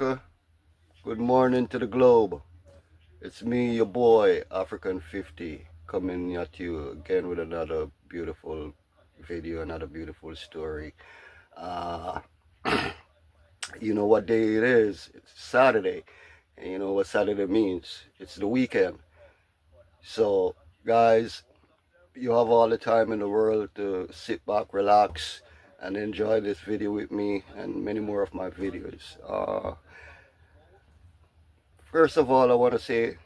America. Good morning to the globe. It's me, your boy, African 50, coming at you again with another beautiful video, another beautiful story. Uh, you know what day it is? It's Saturday. And you know what Saturday means? It's the weekend. So, guys, you have all the time in the world to sit back, relax, and enjoy this video with me and many more of my videos. First of all, I want to say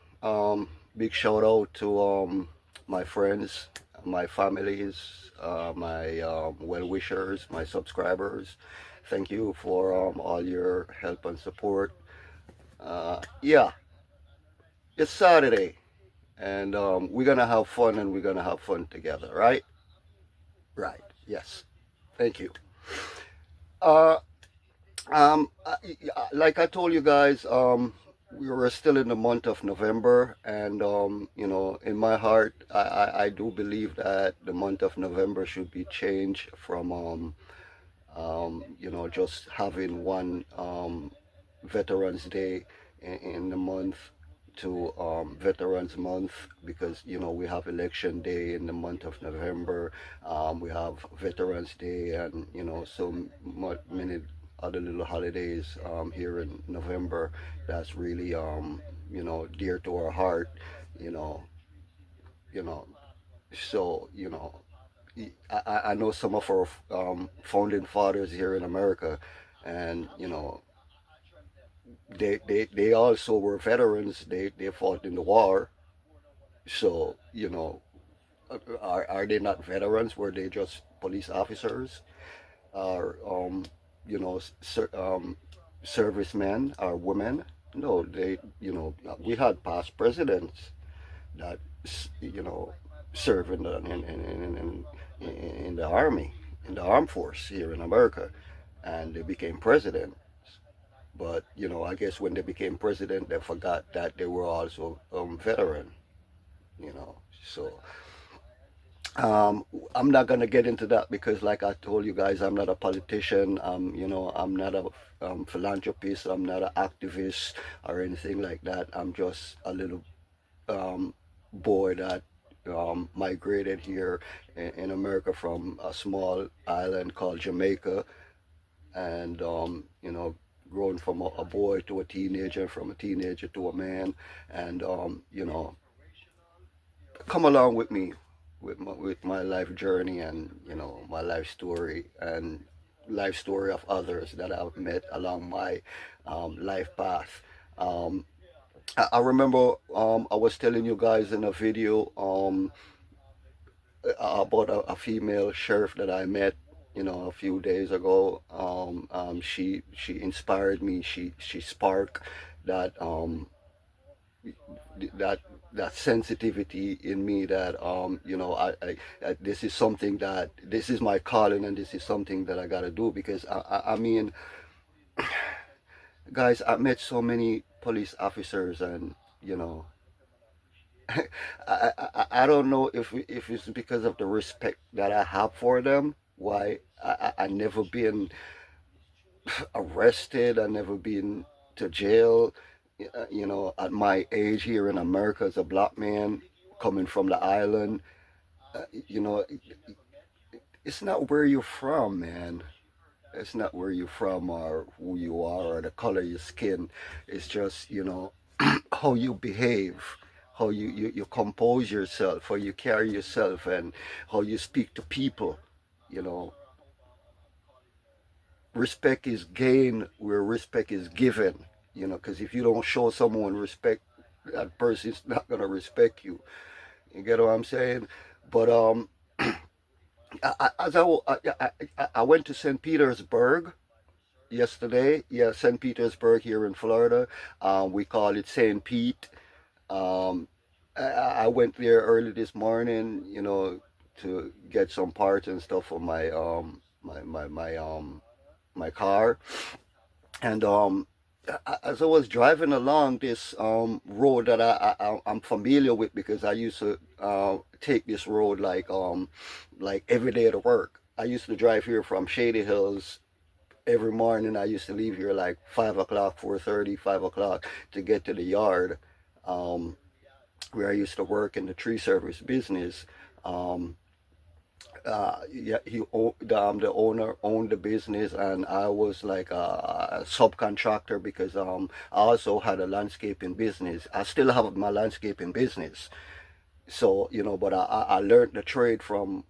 big shout out to my friends, my families, my well wishers, my subscribers. Thank you for all your help and support. Yeah, it's Saturday, and we're gonna have fun, and we're gonna have fun together, right? Right. Yes. Thank you. Uh, like I told you guys, we were still in the month of November, and in my heart, I do believe that the month of November should be changed from just having one Veterans Day in the month to Veterans Month, because we have Election Day in the month of November. We have Veterans Day, and so many other little holidays here in November that's really dear to our heart. You know, you know. So I know some of our founding fathers here in America, and they also were veterans. They fought in the war. So are they not veterans? Were they just police officers? Or servicemen or women? No, we had past presidents that you know serve in the army, in the armed force here in America, and they became president. But I guess when they became president, they forgot that they were also veteran. So I'm not gonna get into that because, like I told you guys, I'm not a politician. I'm not a philanthropist. I'm not an activist or anything like that. I'm just a little boy that migrated here in America from a small island called Jamaica, and grown from a boy to a teenager, from a teenager to a man, and come along with me with my life journey, and my life story, and life story of others that I've met along my life path. Um, I remember I was telling you guys in a video about a female sheriff that I met, a few days ago. She inspired me. She sparked that that that sensitivity in me that this is something that this is my calling, and this is something that I gotta do, because I mean, guys, I met so many police officers, and I don't know if it's because of the respect that I have for them, why I never been arrested. I never been to jail. At my age here in America as a black man coming from the island, you know, it's not where you're from, man. It's not where you're from or who you are or the color of your skin. It's just, how you behave, how you compose yourself, how you carry yourself, and how you speak to people. You know, respect is gained where respect is given. Because if you don't show someone respect, that person's not gonna respect you. You get what I'm saying? But as I went to St. Petersburg yesterday. Yeah, St. Petersburg here in Florida. We call it St. Pete. Um, I went there early this morning, to get some parts and stuff for my car. And as I was driving along this road that I'm familiar with, because I used to take this road like every day to work. I used to drive here from Shady Hills every morning I used to leave here like 5 o'clock, 4:30, 5 o'clock to get to the yard, um, where I used to work in the tree service business. Um, yeah, the owner owned the business, and I was like a subcontractor because I also had a landscaping business. I still have my landscaping business, so but I learned the trade from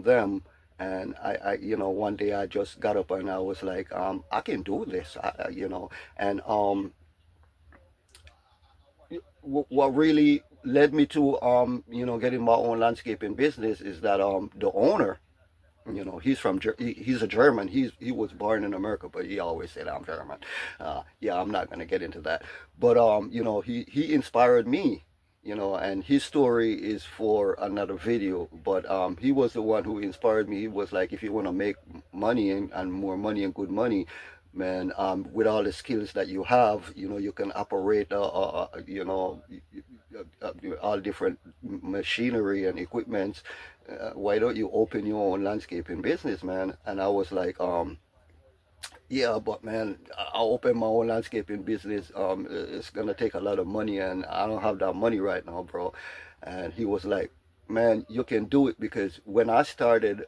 them. And one day I just got up and I was like, I can do this. And what really led me to getting my own landscaping business is that the owner, he's a German. He was born in America, but he always said I'm German. Yeah, I'm not gonna get into that. But he inspired me. And his story is for another video. But he was the one who inspired me. He was like, if you want to make money and more money and good money, man, with all the skills that you have, you can operate, all different machinery and equipment. Why don't you open your own landscaping business, man? And I was like, yeah, but man, I open my own landscaping business. It's gonna take a lot of money, and I don't have that money right now, bro. And he was like, man, you can do it, because when I started,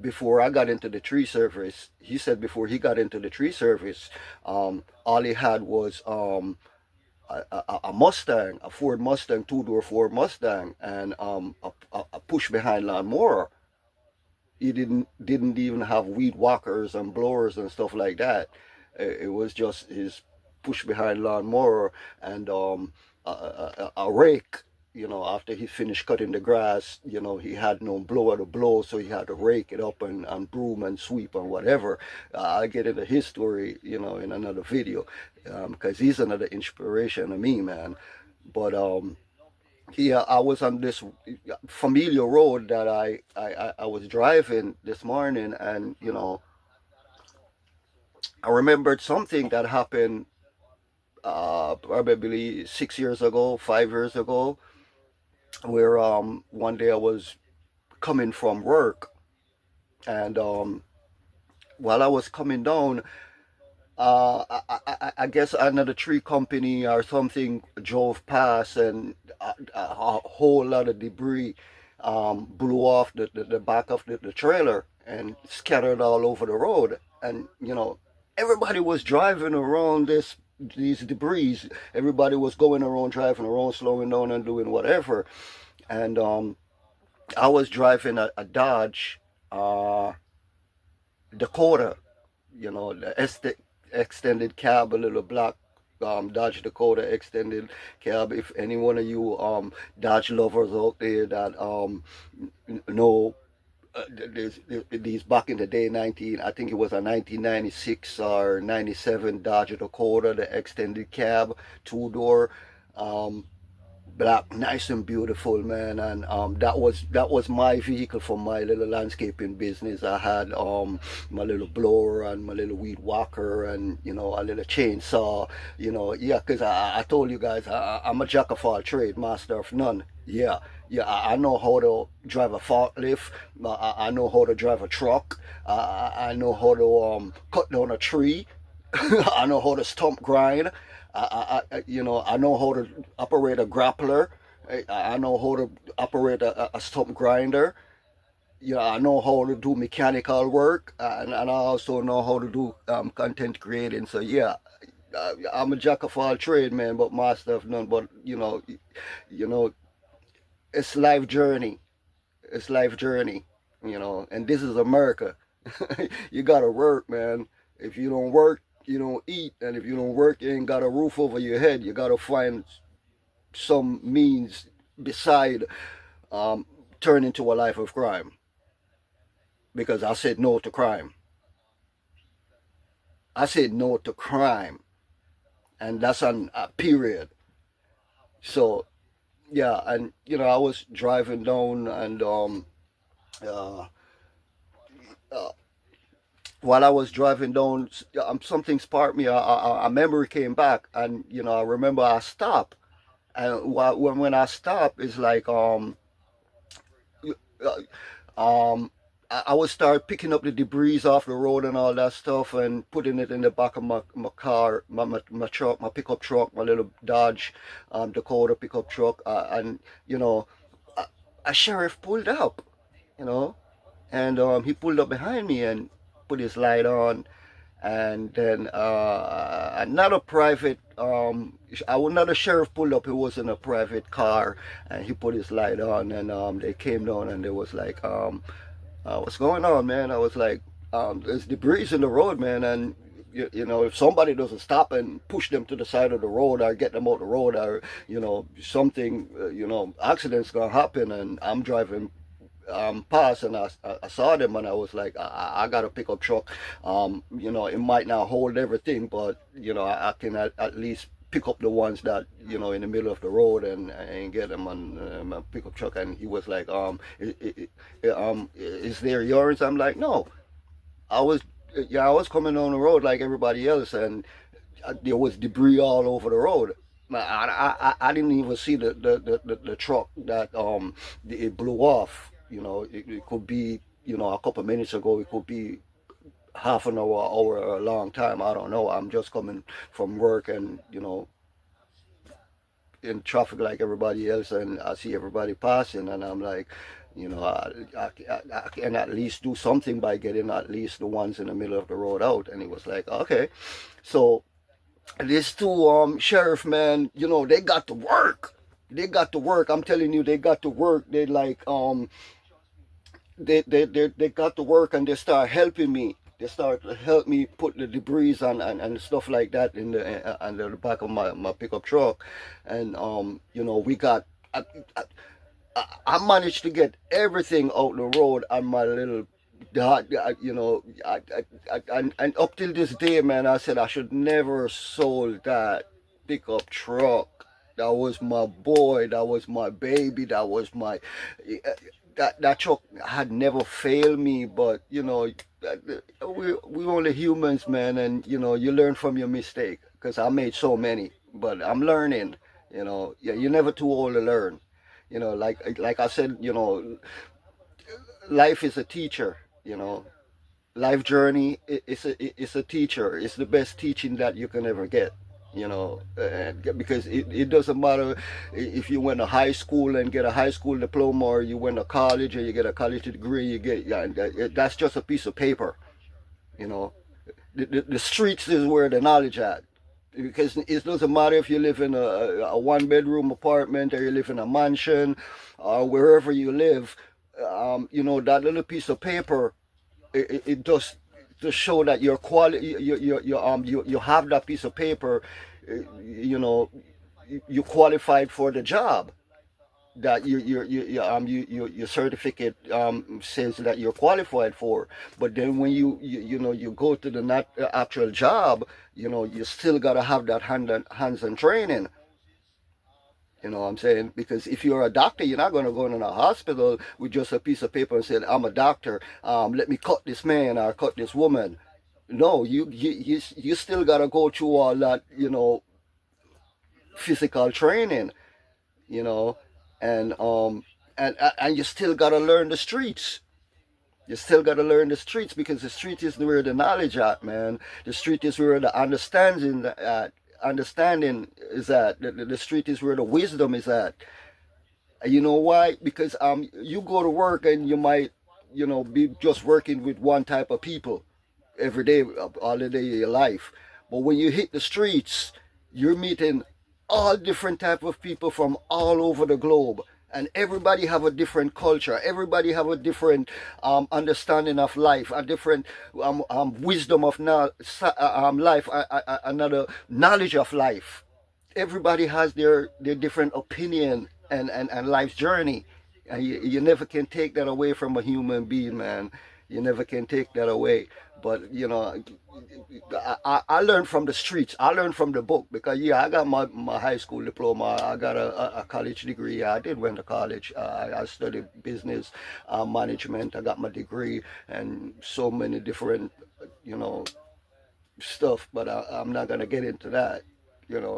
before I got into the tree service, he said before he got into the tree service, all he had was a Mustang, a Ford Mustang, two-door Ford Mustang, and a push behind lawnmower. He didn't even have weed whackers and blowers and stuff like that. It was just his push behind lawnmower and a rake. After he finished cutting the grass, he had no blower to blow, so he had to rake it up and broom and sweep and whatever. I'll get into his story, in another video, because he's another inspiration to me, man. But yeah, I was on this familiar road that I was driving this morning, and I remembered something that happened probably 6 years ago, 5 years ago, where one day I was coming from work, and while I was coming down, I guess another tree company or something drove past, and a whole lot of debris blew off the back of the trailer and scattered all over the road. And everybody was driving around these debris. Everybody was going around, driving around, slowing down and doing whatever. And I was driving a Dodge Dakota, the extended cab, a little black Dodge Dakota extended cab. If any one of you Dodge lovers out there that know, these back in the day, I think it was a 1996 or 97 Dodge Dakota, the extended cab, two-door. Black, nice and beautiful, man. And that was my vehicle for my little landscaping business. I had my little blower and my little weed whacker, and a little chainsaw. Yeah, because I told you guys, I'm a jack of all trade, master of none. Yeah, yeah, I know how to drive a forklift. I know how to drive a truck. I know how to cut down a tree. I know how to stump grind. I know how to operate a grappler. I know how to operate a stump grinder. I know how to do mechanical work, and I also know how to do content creating. So yeah, I'm a jack of all trade, man, but master of none. But you know, it's life journey. It's life journey. And this is America. You gotta work, man. If you don't work, you don't eat, and if you don't work, you ain't got a roof over your head. You gotta find some means beside turning to a life of crime. Because I said no to crime. I said no to crime, and that's on a period. So yeah, and I was driving down, and uh, uh, while I was driving down, something sparked me. A memory came back, and I remember I stopped, and when I stopped, it's like uh, um I would start picking up the debris off the road and all that stuff and putting it in the back of my car, my truck, my pickup truck, my little Dodge Dakota pickup truck. And, you know, a sheriff pulled up, you know, and he pulled up behind me and put his light on. And then another private, another sheriff pulled up. He was in a private car, and he put his light on, and they came down, and they was like, what's going on, man? I was like, there's debris in the road, man, and you know, if somebody doesn't stop and push them to the side of the road or get them out the road, or you know, something, accident's gonna happen, and I'm driving past, and I saw them, and I was like, I got a pickup truck. It might not hold everything, but I can at least pick up the ones that in the middle of the road, and get them on my pickup truck. And he was like, is there yours? I'm like, no, I was yeah, I was coming on the road like everybody else, and there was debris all over the road. I didn't even see the truck that it blew off. It could be a couple of minutes ago. It could be half an hour, or a long time. I don't know. I'm just coming from work, and in traffic like everybody else, and I see everybody passing, and I'm like, I can at least do something by getting at least the ones in the middle of the road out. And he was like, okay. So these two sheriff man, they got to work. They got to work. I'm telling you, they got to work. They like they got to work, and they start helping me. They start to help me put the debris and stuff like that in the under the back of my pickup truck. And we got I managed to get everything out the road on my little dot. And up till this day, man, I said I should never sold that pickup truck. That was my boy. That was my baby. That was my that truck had never failed me. But we only humans, man, and you learn from your mistake. Because I made so many, but I'm learning. Yeah, you're never too old to learn. Like I said, life is a teacher. Life journey is a teacher. It's the best teaching that you can ever get. Because it doesn't matter if you went to high school and get a high school diploma, or you went to college and you get a college degree. That's just a piece of paper. You know, the streets is where the knowledge at. Because it doesn't matter if you live in a one-bedroom apartment, or you live in a mansion, or wherever you live. That little piece of paper, it does to show that your quality, you have that piece of paper. You qualified for the job that your certificate says that you're qualified for. But then when you go to the not actual job, you still gotta have that hands-on training. You know what I'm saying? Because if you're a doctor, you're not going to go in a hospital with just a piece of paper and say, I'm a doctor. Let me cut this man or cut this woman. No, you still got to go through all that, physical training, you know, and you still got to learn the streets. You still got to learn the streets, because the street is where the knowledge at, man. The street is where the understanding is at. The street is where the wisdom is at. You know why? Because you go to work and you might be just working with one type of people every day, all the day of your life. But when you hit the streets, you're meeting all different type of people from all over the globe, and everybody have a different culture. Everybody have a different understanding of life, a different wisdom of life, another knowledge of life. Everybody has their different opinion and life's journey, and you never can take that away from a human being, man. You never can take that away. But I learned from the streets. I learned from the book, because yeah, I got my high school diploma. I got a college degree. I did went to college. I studied business management. I got my degree, and so many different stuff. But I'm not gonna get into that.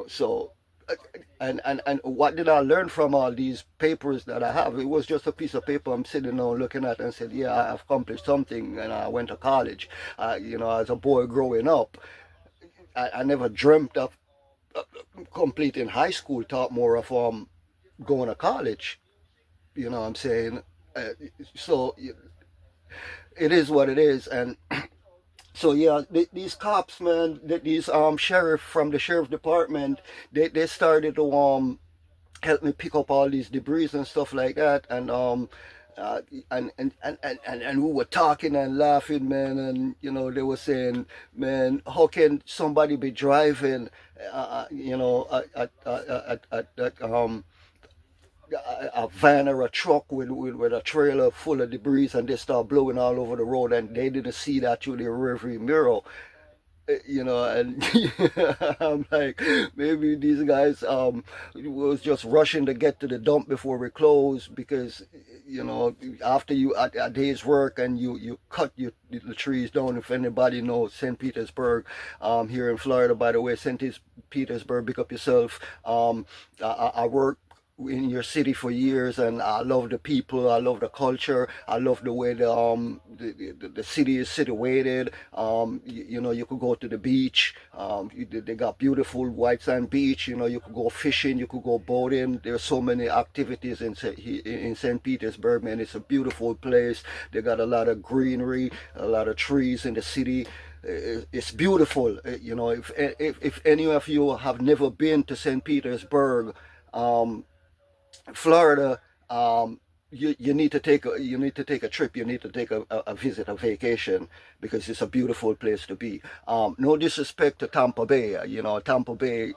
So And what did I learn from all these papers that I have? It was just a piece of paper I'm sitting down looking at and said, yeah, I've accomplished something, and I went to college. As a boy growing up, I never dreamt of completing high school. Thought more of going to college. You know what I'm saying? Uh, so it is what it is, and so yeah, these cops, man, these sheriff from the sheriff department, they started to help me pick up all these debris and stuff like that, uh, and we were talking and laughing, man, and they were saying, man, how can somebody be driving, a van or a truck with a trailer full of debris, and they start blowing all over the road, and they didn't see that through the rearview mirror. And I'm like, maybe these guys was just rushing to get to the dump before we close, because after a day's work, and you cut the trees down. If anybody knows St. Petersburg, here in Florida, by the way, St. Petersburg, pick up yourself. I work in your city for years, and I love the people, I love the culture, I love the way the city is situated. You could go to the beach. They got beautiful white sand beach. You could go fishing, you could go boating. There's so many activities in St. Petersburg, man. It's a beautiful place. They got a lot of greenery, a lot of trees in the city. It's beautiful. If any of you have never been to St. Petersburg, Florida, you need to take a trip. You need to take a visit, a vacation, because it's a beautiful place to be. No disrespect to Tampa Bay. Tampa Bay.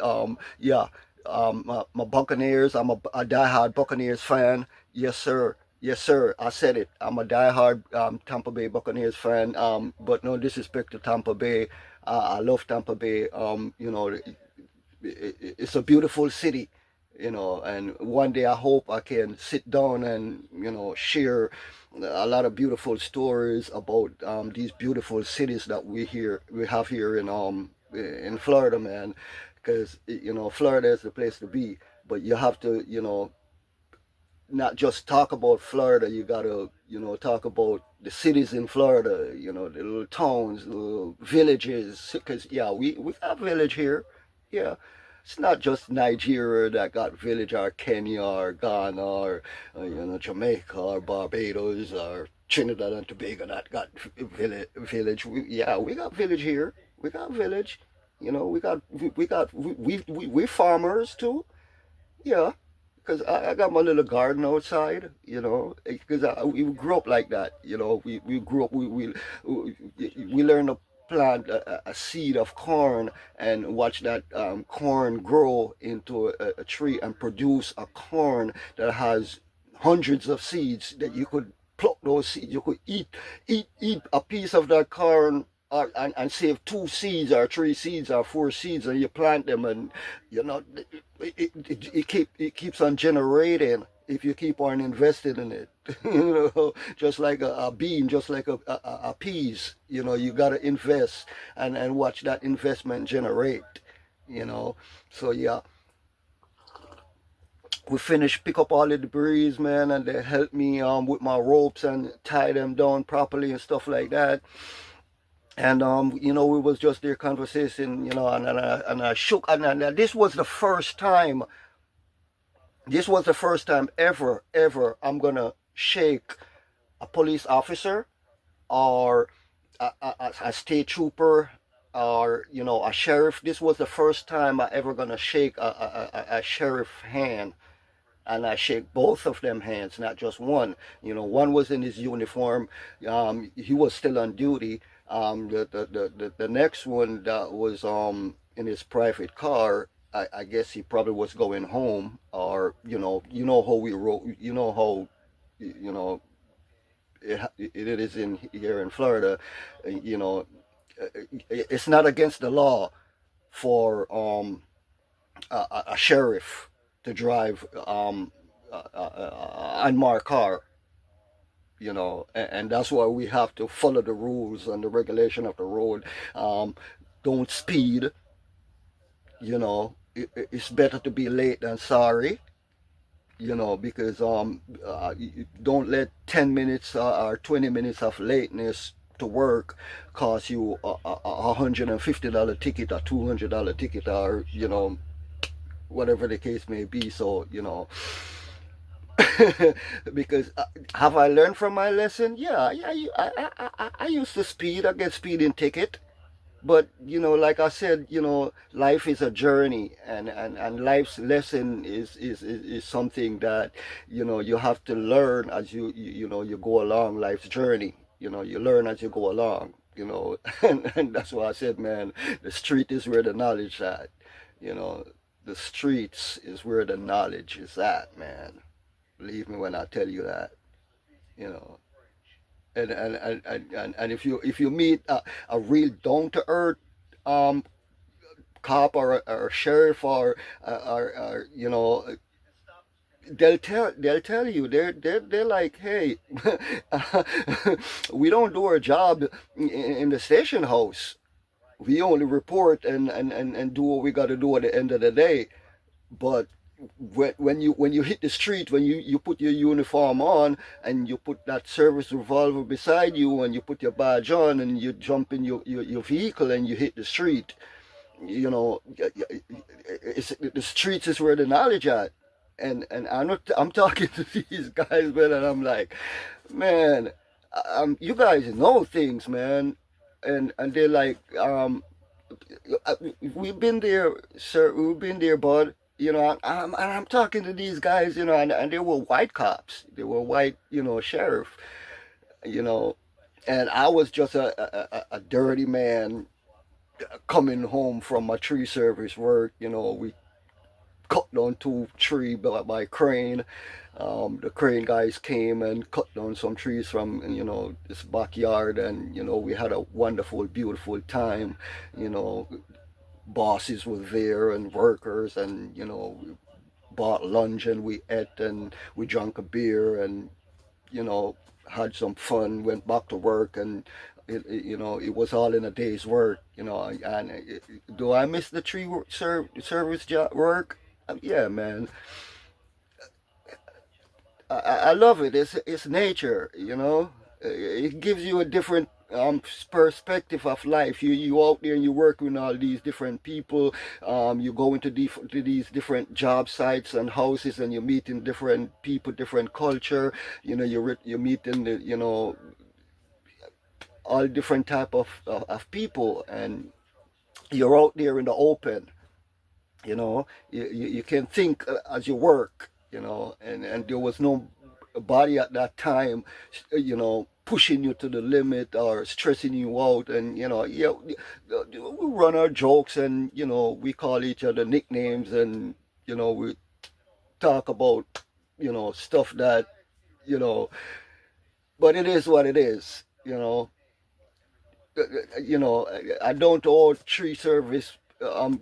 Yeah. My Buccaneers. I'm a diehard Buccaneers fan. Yes, sir. Yes, sir. I said it. I'm a diehard Tampa Bay Buccaneers fan. But no disrespect to Tampa Bay. I love Tampa Bay. It's a beautiful city, and one day I hope I can sit down and share a lot of beautiful stories about these beautiful cities that we have here in Florida, man. Because Florida is the place to be, but you have to not just talk about Florida. You gotta talk about the cities in Florida, the little towns, the little villages. Because yeah, we have village here. Yeah, it's not just Nigeria that got village, or Kenya, or Ghana, or Jamaica, or Barbados, or Trinidad and Tobago that got village. We got village here. We got village. We farmers too. Yeah, because I got my little garden outside, because we grew up like that. We grew up, we learned to plant a seed of corn, and watch that corn grow into a tree and produce a corn that has hundreds of seeds, that you could pluck those seeds. You could eat a piece of that corn, and save two seeds, or three seeds, or four seeds, and you plant them, and you know it keeps on generating if you keep on investing in it. Just like a bean, just like a peas. You got to invest, and watch that investment generate. So yeah, we finished, pick up all the debris, man, and they helped me with my ropes and tie them down properly and stuff like that. And we was just there conversation, and I shook, and this was the first time. This was the first time ever I'm gonna shake a police officer, or a state trooper, or a sheriff. This was the first time I ever gonna shake a sheriff hand, and I shake both of them hands, not just one. One was in his uniform. He was still on duty. The next one that was in his private car, I guess he probably was going home, or how we roll. How you know it is in here in Florida. You know, it's not against the law for a sheriff to drive unmarked car. And that's why we have to follow the rules and the regulation of the road. Don't speed. it's better to be late than sorry, because don't let 10 minutes or 20 minutes of lateness to work cost you a $150 ticket or $200 ticket, or whatever the case may be. So because have I learned from my lesson? Yeah, yeah. I used to speed. I get speeding ticket. But like I said, life is a journey, and life's lesson is something that you have to learn as you go along life's journey. You learn as you go along. And that's why I said, man, the street is where the knowledge at. You know, the streets is where the knowledge is at, man. Believe me when I tell you that. You know, and if you meet a real down to earth um cop or sheriff or they'll tell you they're like, hey, we don't do our job in the station house. We only report and do what we got to do at the end of the day. But when you hit the street, when you put your uniform on and you put that service revolver beside you and you put your badge on and you jump in your vehicle and you hit the street, the streets is where the knowledge at. And I'm talking to these guys, man, and I'm like, man, you guys know things, man. And they're like, we've been there, sir. We've been there, bud. And I'm talking to these guys, and they were white cops. They were white, sheriff, you know, and I was just a dirty man coming home from my tree service work. We cut down two tree by crane. The crane guys came and cut down some trees from this backyard, and we had a wonderful, beautiful time. You know, bosses were there and workers, and we bought lunch and we ate and we drank a beer and you know had some fun. Went back to work, and it was all in a day's work. And do I miss the service job work? Yeah, man. I love it. It's nature. It gives you a different perspective of life. You out there and you work with all these different people. You go to these different job sites and houses, and you're meeting different people, different culture. You're meeting all different type of people, and you're out there in the open. You can think as you work. And there was no body at that time, pushing you to the limit or stressing you out. And yeah, we run our jokes, and we call each other nicknames, and we talk about stuff that you know but it is what it is. I don't owe tree service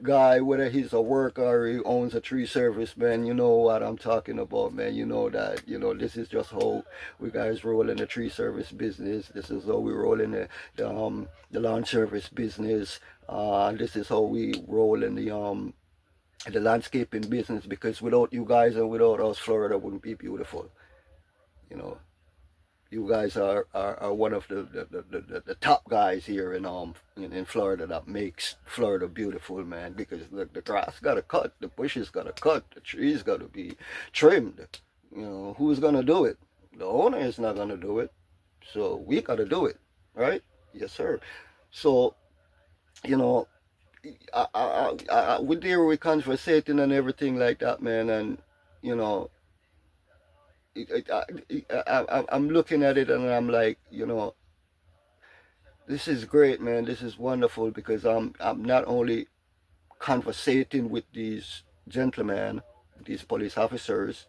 guy, whether he's a worker or he owns a tree service, man. You know what I'm talking about, man. You know that this is just how we guys roll in the tree service business. This is how we roll in the lawn service business. This is how we roll in the landscaping business, because without you guys and without us, Florida wouldn't be beautiful. you know you guys are one of the top guys here in Florida that makes Florida beautiful, man. Because the grass gotta cut, the bushes gotta cut, the trees gotta be trimmed. Who's gonna do it? The owner is not gonna do it, so we gotta do it, right? Yes, sir. So you know, we there we conversating and everything like that, man, and you know, I'm looking at it and I'm like, this is great, man. This is wonderful, because I'm not only conversating with these gentlemen, these police officers.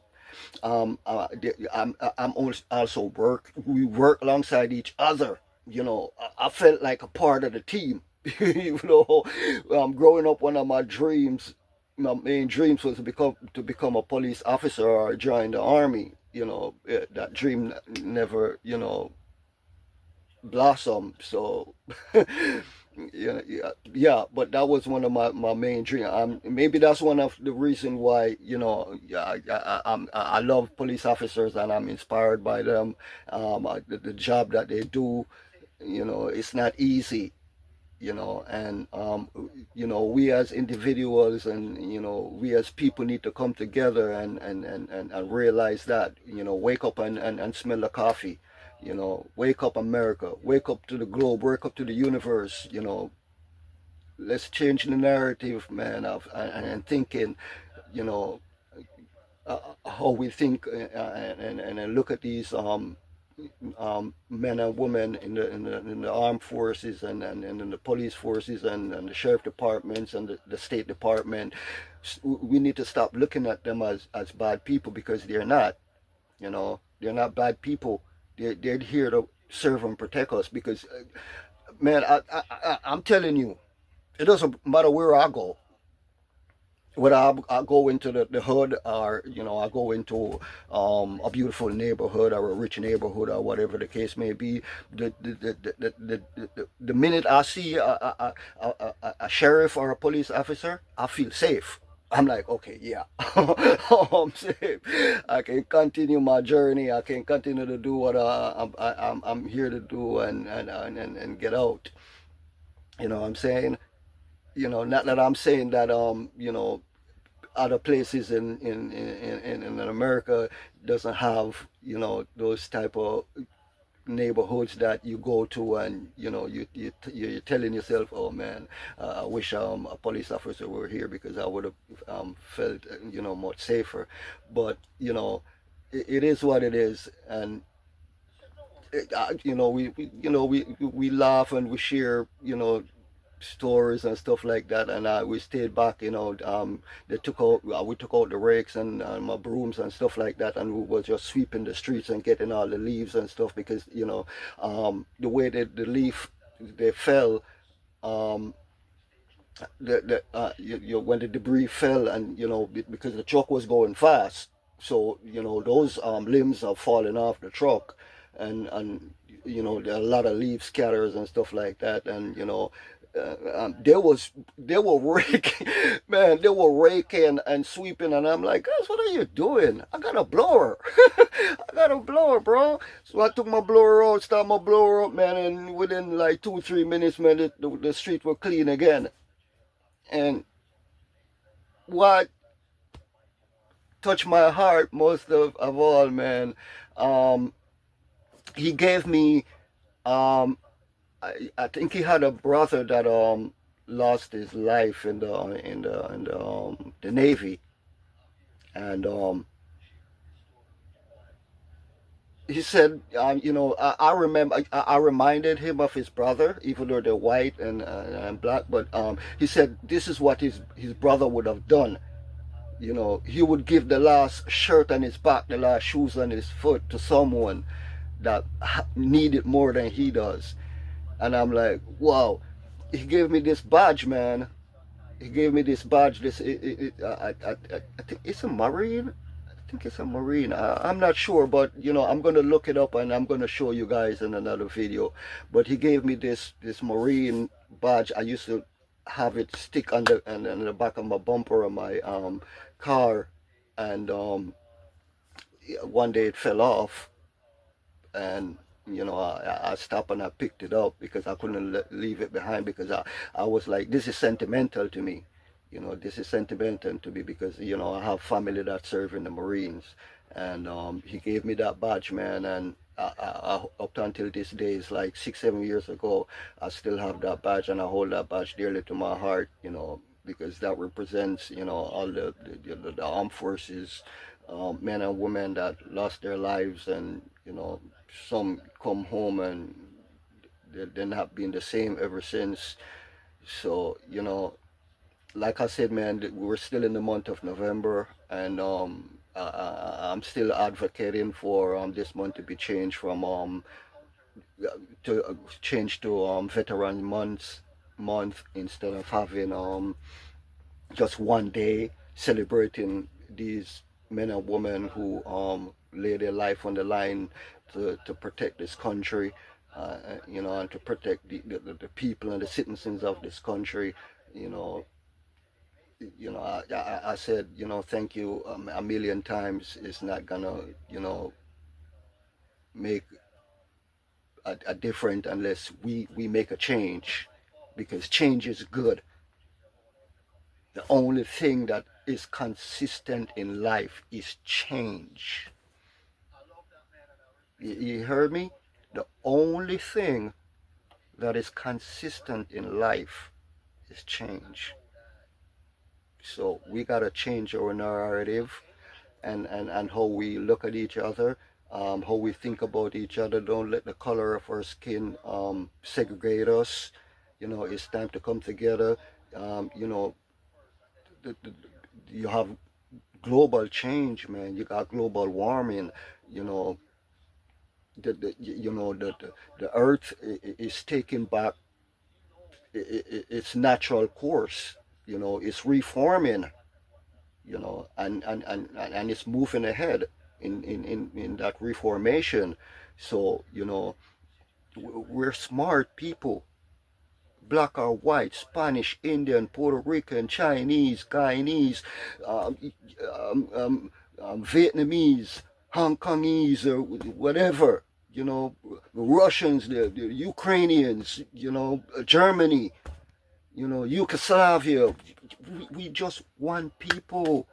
I'm also work. We work alongside each other. I felt like a part of the team. Growing up, one of my main dreams was to become a police officer or join the army. That dream never blossomed. So Yeah, but that was one of my main dreams. Maybe that's one of the reason why, yeah, I love police officers and I'm inspired by them. The job that they do, it's not easy, and we as individuals and we as people need to come together and realize that, wake up and smell the coffee. Wake up, America, wake up to the globe, wake up to the universe. Let's change the narrative, man, of and thinking, you know how we think, and look at these men and women in the armed forces and in the police forces and the sheriff departments and the State Department. We need to stop looking at them as bad people, because they're not. They're not bad people. They're here to serve and protect us. Because, man, I'm telling you, it doesn't matter where I go. Whether I go into the hood, or I go into a beautiful neighborhood or a rich neighborhood, or whatever the case may be. The minute I see a sheriff or a police officer, I feel safe. I'm like, okay, yeah, I'm safe. I can continue my journey. I can continue to do what I'm here to do, and get out. You know what I'm saying? Not that I'm saying that other places in America doesn't have those type of neighborhoods that you go to, and you're telling yourself, oh man, I wish a police officer were here, because I would have felt much safer. But it is what it is. And we laugh and we share stories and stuff like that. And we stayed back. We took out the rakes and my brooms and stuff like that, and we were just sweeping the streets and getting all the leaves and stuff, because the way that the leaf they fell, um when the debris fell, and because the truck was going fast, so those limbs are falling off the truck. And there are a lot of leaf scatters and stuff like that. And they were raking, man, they were raking and sweeping. And I'm like, guys, what are you doing? I got a blower. I got a blower, bro. So I took my blower out, started my blower up, man, and within like 2 3 minutes, man, the street were clean again. And what touched my heart most of all, man, um, he gave me, um, I think he had a brother that lost his life in the Navy. And he said, I remember, I reminded him of his brother, even though they're white and black. But he said this is what his brother would have done. He would give the last shirt on his back, the last shoes on his foot, to someone that needed more than he does. And I'm like, wow. He gave me this badge, man. He gave me this badge. I think it's a Marine. I think it's a Marine. I'm not sure, but I'm gonna look it up and I'm gonna show you guys in another video. But he gave me this Marine badge. I used to have it stick on the back of my bumper of my car, and one day it fell off. And I stopped and I picked it up, because I couldn't leave it behind, because I was like, this is sentimental to me. This is sentimental to me, because I have family that serve in the Marines. And he gave me that badge, man. And up until this day, it's like 6 7 years ago, I still have that badge, and I hold that badge dearly to my heart, because that represents all the armed forces, men and women that lost their lives. And some come home and they're not been the same ever since. So like I said, man, we're still in the month of November. And I'm still advocating for this month to be changed from to change to Veteran month, instead of having just one day celebrating these men and women who lay their life on the line to protect this country. and to protect the people and the citizens of this country. You know, I said, thank you a million times. It's not gonna, make a difference unless we make a change, because change is good. The only thing that is consistent in life is change. You heard me? The only thing that is consistent in life is change. So we gotta change our narrative and how we look at each other, how we think about each other. Don't let the color of our skin segregate us. It's time to come together. Um, you know, the, the, you have global change, man. You got global warming. You know, the earth is taking back its natural course. It's reforming. And it's moving ahead in that reformation. So, we're smart people, black or white, Spanish, Indian, Puerto Rican, Chinese, Guyanese, um, Vietnamese, Hong Kongese, or whatever, Russians, the Ukrainians, Germany, Yugoslavia. We just one people.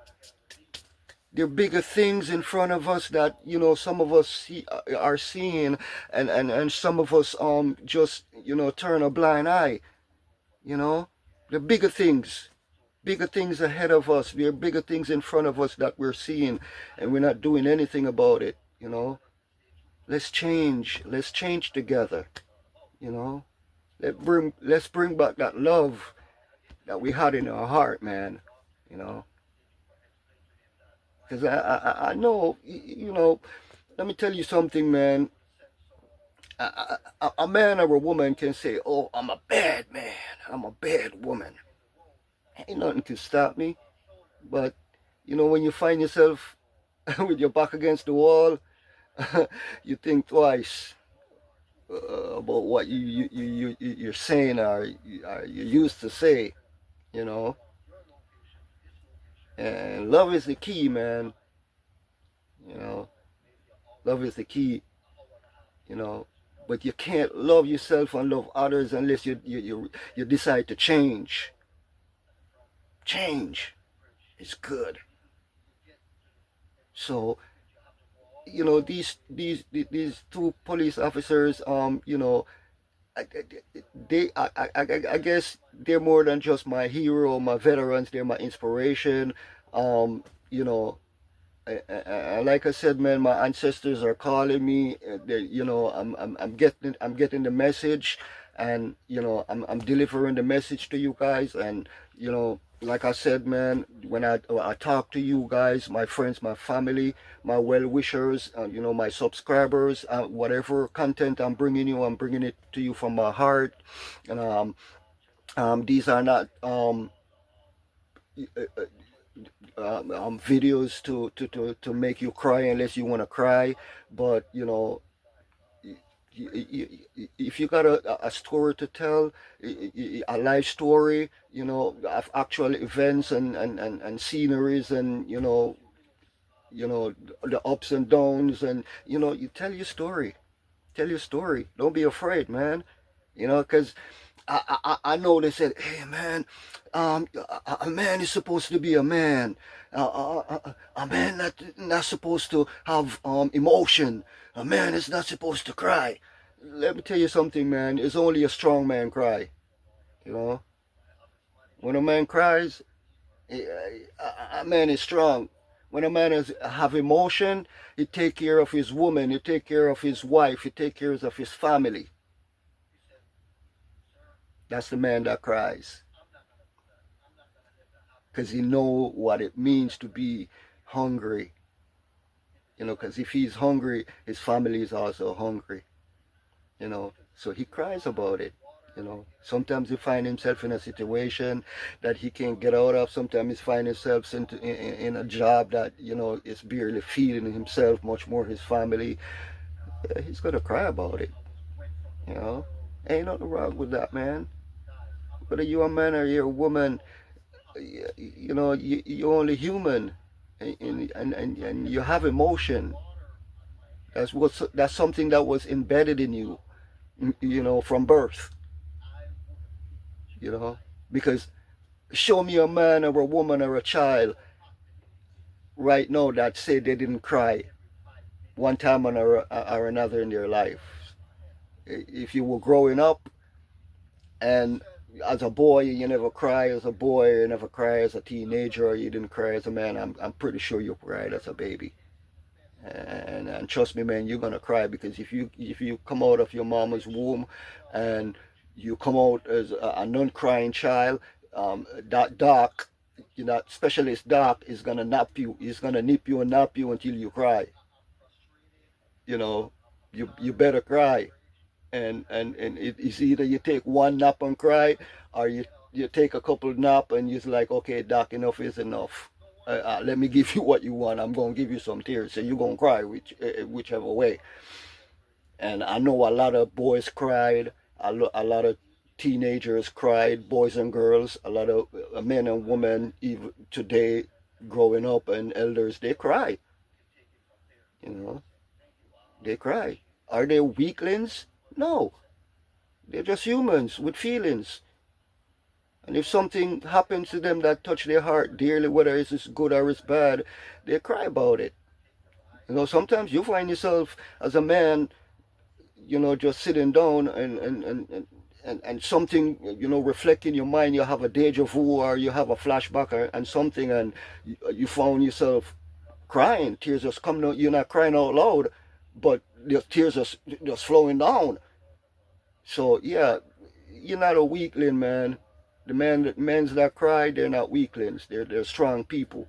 There are bigger things in front of us that some of us are seeing, and some of us just turn a blind eye. The bigger things ahead of us. There are bigger things in front of us that we're seeing, and we're not doing anything about it. Let's change. Let's change together. Let's bring back that love that we had in our heart, man. You know, because I know, let me tell you something, man. A man or a woman can say, "Oh, I'm a bad man. I'm a bad woman." Ain't nothing can stop me. But when you find yourself with your back against the wall, you think twice about what you're saying, or you used to say. You know, and love is the key, man. You know, love is the key. You know, but you can't love yourself and love others unless you decide to change. Change is good. So these two police officers, I guess they're more than just my hero, my veterans. They're my inspiration. Um, you know, like I said, man, my ancestors are calling me. I'm getting the message, and I'm delivering the message to you guys. And like I said, man, when I talk to you guys, my friends, my family, my well wishers, my subscribers, whatever content I'm bringing you, I'm bringing it to you from my heart. And these are not videos to make you cry unless you want to cry. But if you got a story to tell, a life story, of actual events and sceneries, and the ups and downs, and you tell your story. Tell your story. Don't be afraid, man. Because I know they said, hey, man, a man is supposed to be a man. A man not supposed to have emotion. A man is not supposed to cry. Let me tell you something, man. It's only a strong man cry. You know, when a man cries, a man is strong. When a man have emotion, he take care of his woman, he take care of his wife, he take care of his family. That's the man that cries, because he know what it means to be hungry. Because if he's hungry, his family is also hungry. So he cries about it. Sometimes he find himself in a situation that he can't get out of. Sometimes he find himself in a job that is barely feeding himself, much more his family. Yeah, he's gonna cry about it. You know, ain't nothing wrong with that, man. Whether you're a man or you're a woman, you know, you're only human, and you have emotion. That's something that was embedded in you, you know, from birth. You know, because show me a man or a woman or a child right now that say they didn't cry one time or another in their life. If you were growing up and as a boy you never cry as a boy, you never cry as a teenager, or you didn't cry as a man, I'm pretty sure you cried as a baby. And trust me, man, you're gonna cry, because if you come out of your mama's womb and you come out as a non-crying child, that doc, you know, specialist doc is gonna nap you. He's gonna nip you and nap you until you cry. You know, you better cry. And it's either you take one nap and cry, or you take a couple nap and you're like, okay, doc, enough is enough. Let me give you what you want. I'm gonna give you some tears, so you're gonna cry, whichever way. And I know a lot of boys cried, a lot of teenagers cried, boys and girls, a lot of men and women, even today, growing up and elders, they cry. You know, they cry. Are they weaklings? No, they're just humans with feelings. And if something happens to them that touch their heart dearly, whether it's good or it's bad, they cry about it. You know, sometimes you find yourself as a man, you know, just sitting down and something, you know, reflect in your mind. You have a deja vu or you have a flashback and something, and you found yourself crying. Tears just coming out. You're not crying out loud, but the tears just flowing down. So yeah, you're not a weakling, man. The men's that cry, they're not weaklings. They're strong people.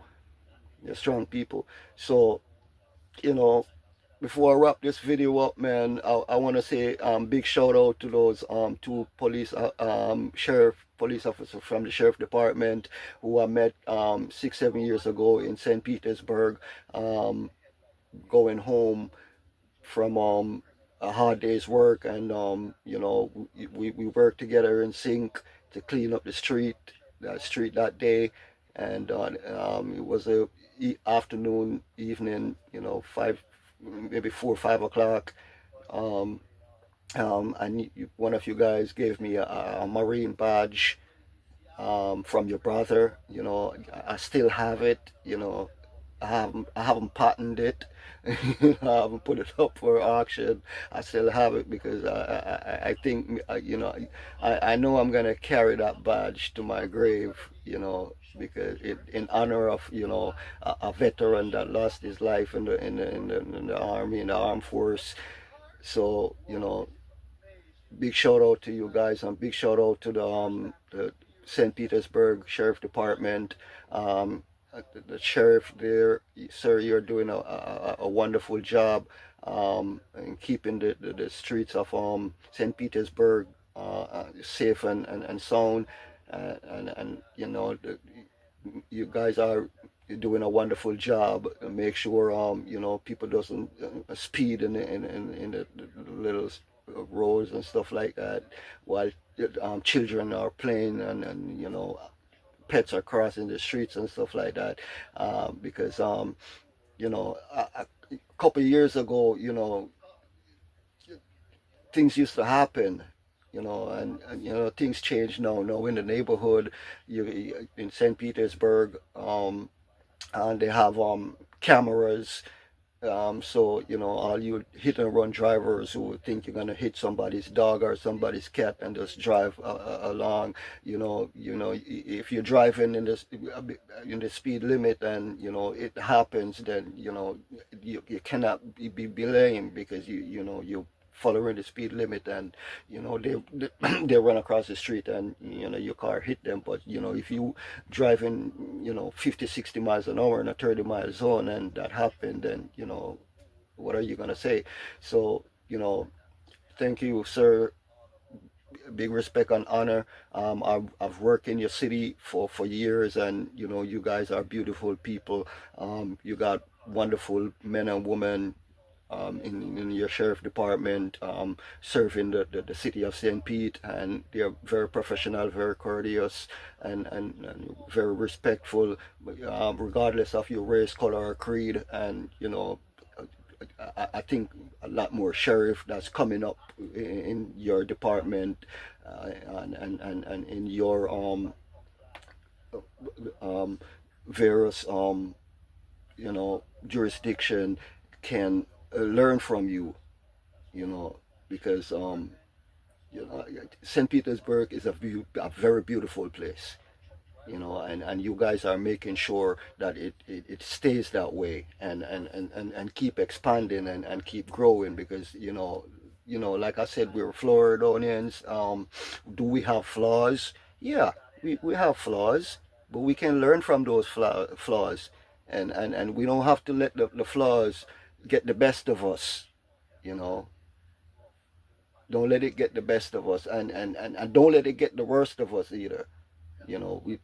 They're strong people. So, you know, before I wrap this video up, man, I want to say big shout out to those two police officers from the sheriff department who I met 6 7 years ago in St. Petersburg, um, going home from a hard day's work, and you know, we worked together in sync to clean up that street that day. And it was a afternoon, evening, you know, maybe 4 or 5 o'clock. Um, and one of you guys gave me a Marine badge from your brother. You know, I still have it. You know, I haven't patented it. I haven't put it up for auction. I still have it because I think, you know, I know I'm gonna carry that badge to my grave. You know, because it in honor of, you know, a veteran that lost his life in the army, in the armed force. So, you know, big shout out to you guys, and big shout out to the St. Petersburg Sheriff Department. Um, the sheriff there, sir, you're doing a wonderful job in keeping the streets of St. Petersburg safe and sound. And you know, you guys are doing a wonderful job. Make sure you know, people doesn't speed in the little roads and stuff like that, while children are playing, and you know, pets are crossing the streets and stuff like that. Because you know, a couple of years ago, you know, things used to happen, you know, and you know, things change now. Now in the neighborhood, in St. Petersburg, and they have cameras. So, you know, all you hit and run drivers who think you're gonna hit somebody's dog or somebody's cat and just drive along, if you're driving in the speed limit and you know it happens, then you know you cannot be blamed, because you following the speed limit, and you know they they run across the street and you know your car hit them. But you know, if you driving 50 60 miles an hour in a 30-mile zone and that happened, then you know, what are you gonna say? So you know, thank you, sir. Big respect and honor. I've worked in your city for years, and you know, you guys are beautiful people. You got wonderful men and women in your sheriff department, serving the city of St. Pete, and they're very professional, very courteous, and very respectful, regardless of your race, color, or creed. And I think a lot more sheriff that's coming up in your department, and in your um, various jurisdiction can learn from you, you know, because St. Petersburg is a very beautiful place, and you guys are making sure that it stays that way, and keep expanding, and keep growing, because like I said, we're Floridonians. Do we have flaws? Yeah, we have flaws, but we can learn from those flaws, and we don't have to let the flaws get the best of us, you know. Don't let it get the best of us, and don't let it get the worst of us either. We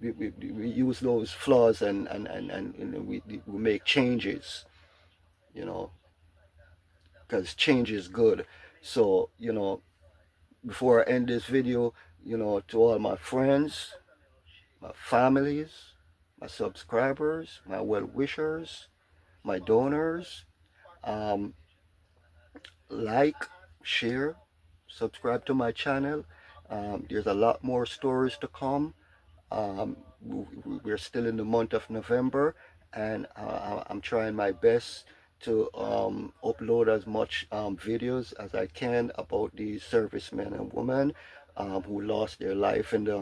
use those flaws, and we make changes, you know, because change is good. So, before I end this video, to all my friends, my families, my subscribers, my well-wishers, my donors, um, like, share, subscribe to my channel. There's a lot more stories to come. We're still in the month of November, and I'm trying my best to upload as much videos as I can about these servicemen and women who lost their life in the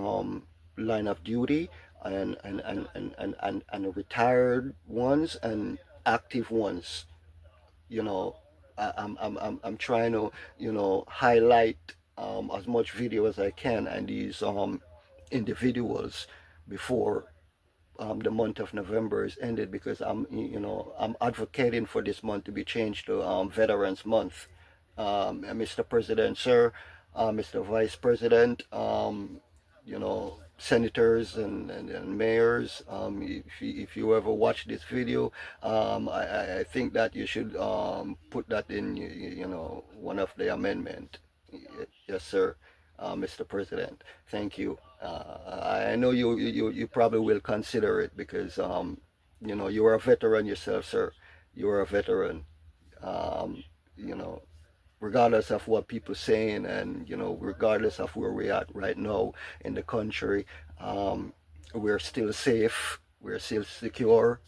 line of duty, and retired ones and active ones. you know I'm trying to highlight as much video as I can, and these individuals before the month of November is ended, because I'm advocating for this month to be changed to Veterans Month. And Mr. President, sir, Mr. Vice President, senators and mayors, if you ever watch this video, I think that you should put that in one of the amendment. Yes, sir. Mr. President, thank you. I know you probably will consider it, because you're a veteran yourself, sir. You're a veteran. Um, you know, Regardless of what people saying, and regardless of where we're at right now in the country, we're still safe. We're still secure.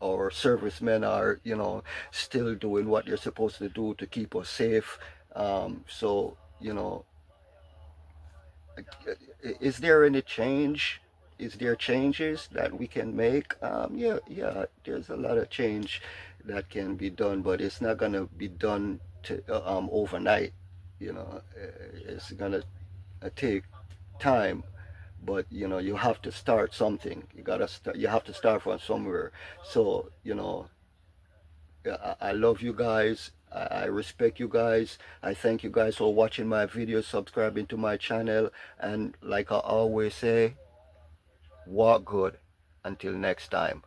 Our servicemen are still doing what they're supposed to do to keep us safe. So is there any change? Is there changes that we can make? Yeah, there's a lot of change that can be done, but it's not gonna be done overnight. It's gonna take time, but you have to start something. You have to start from somewhere. So I love you guys. I respect you guys. I thank you guys for watching my videos, subscribing to my channel, and like I always say, walk good. Until next time.